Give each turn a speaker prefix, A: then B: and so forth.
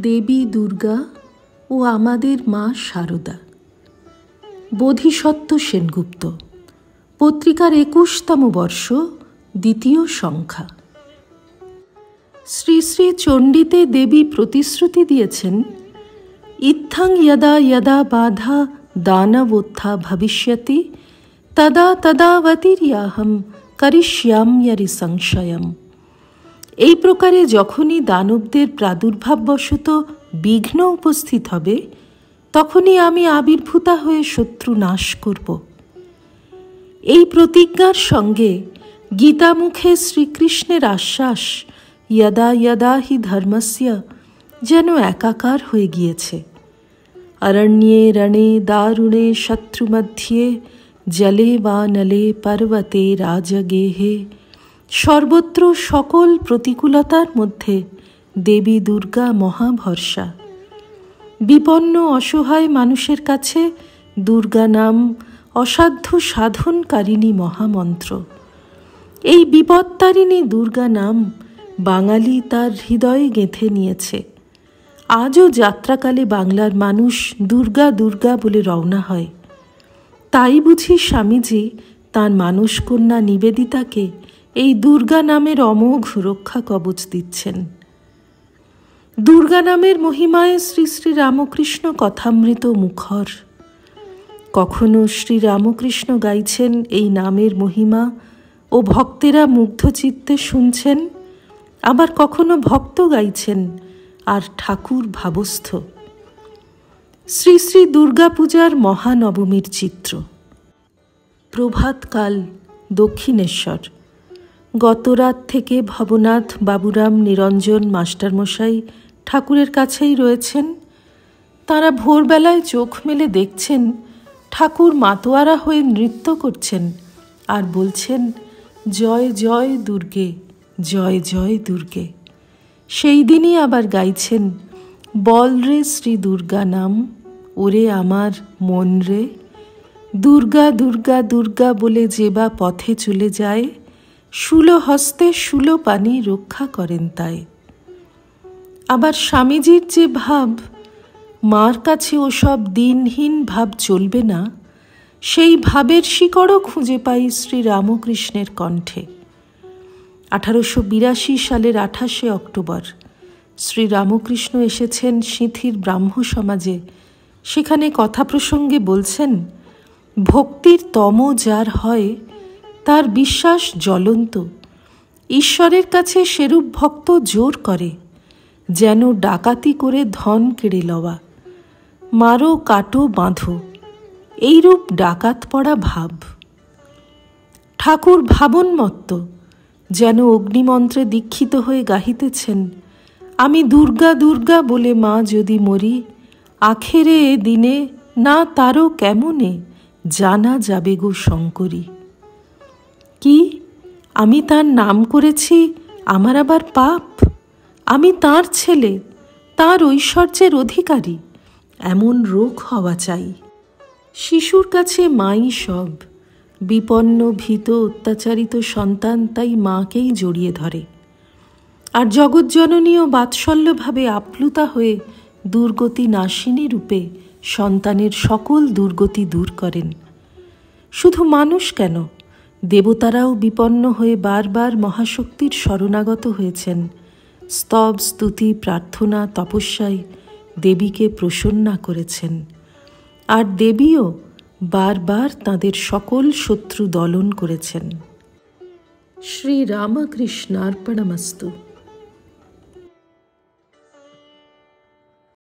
A: দেবী দুর্গা ও আমাদের মা শারদা। বোধিসত্ত্ব সেনগুপ্ত, পত্রিকার 21তম বর্ষ, 2য় সংখ্যা। শ্রী শ্রী চণ্ডীতে দেবী প্রতিশ্রুতি দিয়েছেন, ইত্থাং যদা যদা বাধা দানবোত্থা ভবিষ্যতি তদা তদাবতীর্যাহম করিষ্যাম্যরি সংশয়ম। এই প্রকারে যখনই দানবদের প্রাদুর্ভাববশত বিঘ্ন উপস্থিত হবে, তখনই আমি আবির্ভূতা হয়ে শত্রু নাশ করব। এই প্রতিজ্ঞার সঙ্গে গীতামুখে শ্রীকৃষ্ণের আশ্বাস যদা যদা হি ধর্মস্য যেন একাকার হয়ে গিয়েছে। অরণ্যে রণে দারুণে শত্রুমধ্যে জলে বা নলে পর্বতে রাজগেহে, সর্বত্র সকল প্রতিকূলতার মধ্যে দেবী দুর্গা মহাভরসা। বিপন্ন অসহায় মানুষের কাছে দুর্গা নাম অসাধ্য সাধনকারিণী মহামন্ত্র। এই বিপত্তারিণী দুর্গা নাম বাঙালি তার হৃদয়ে গেঁথে নিয়েছে। আজও যাত্রাকালে বাংলার মানুষ দুর্গা দুর্গা বলে রওনা হয়। তাই বুঝি স্বামীজি তাঁর মানসকন্যা নিবেদিতাকে এই দুর্গা নামের অমোঘ রক্ষা কবচ দিচ্ছেন। দুর্গা নামের মহিমায় শ্রী শ্রী রামকৃষ্ণ কথামৃত মুখর। কখনো শ্রী রামকৃষ্ণ গাইছেন এই নামের মহিমা ও ভক্তেরা মুগ্ধ চিত্তে শুনছেন, আবার কখনো ভক্ত গাইছেন আর ঠাকুর ভাবস্থ। শ্রী শ্রী দুর্গাপূজার মহানবমীর চিত্র। প্রভাতকাল, দক্ষিণেশ্বর। গতরাত থেকে ভবনাথ, বাবুরাম, নিরঞ্জন মাস্টারমশাই ঠাকুরের কাছেই রয়েছেন। তাঁরা ভোরবেলায় চোখ মেলে দেখছেন ঠাকুর মাতোয়ারা হয়ে নৃত্য করছেন আর বলছেন, জয় জয় দুর্গে, জয় জয় দুর্গে। সেই দিনই আবার গাইছেন, বল রে শ্রী দুর্গা নাম, ওরে আমার মন রে। দুর্গা দুর্গা দুর্গা বলে যে বা পথে চলে যায়, শূলো হস্তে শূলো পানি রক্ষা করেন তাই। আবার স্বামীজির যে ভাব, মার কাছে ওসব দিনহীন ভাব চলবে না, সেই ভাবের শিকড়ও খুঁজে পাই শ্রী রামকৃষ্ণের কণ্ঠে। 1882 সালের 28শে অক্টোবর শ্রী রামকৃষ্ণ এসেছেন সিঁথির ব্রাহ্ম সমাজে। সেখানে কথা প্রসঙ্গে বলছেন, ভক্তির তম যার হয় তার বিশ্বাস জ্বলন্ত। ঈশ্বরের কাছে সেরূপ ভক্ত জোর করে, যেন ডাকাতি করে ধন কেড়ে লওয়া। মারো কাটো বাঁধো, এইরূপ ডাকাত পড়া ভাব। ঠাকুর ভাবনমত্ত, যেন অগ্নিমন্ত্রে দীক্ষিত হয়ে গাহিতেছেন, আমি দুর্গা দুর্গা বলে মা যদি মরি, আখেরে এ দিনে না তারও কেমনে জানা যাবে গো শঙ্করী। কি, আমি তার নাম করেছি, আমার আবার পাপ? আমি তার ছেলে, তার ঐশ্বর্যের অধিকারী, এমন রোগ হওয়া চাই। শিশুর কাছে মাই সব। বিপন্ন ভীত অত্যাচারিত সন্তান তাই মাকেই জড়িয়ে ধরে, আর জগৎজননীও বাৎসল্যভাবে আপ্লুতা হয়ে দুর্গতি নাশিনী রূপে সন্তানের সকল দুর্গতি দূর করেন। শুধু মানুষ কেন, দেবতারাও বিপন্ন হয়ে বারবার মহাশক্তির শরণাগত হয়েছেন। স্তব, স্তুতি, প্রার্থনা, তপস্যায় দেবীকে প্রসন্না করেছেন, আর দেবীও বারবার তাঁদের সকল শত্রু দলন করেছেন। শ্রী রামকৃষ্ণার্পণমস্তু।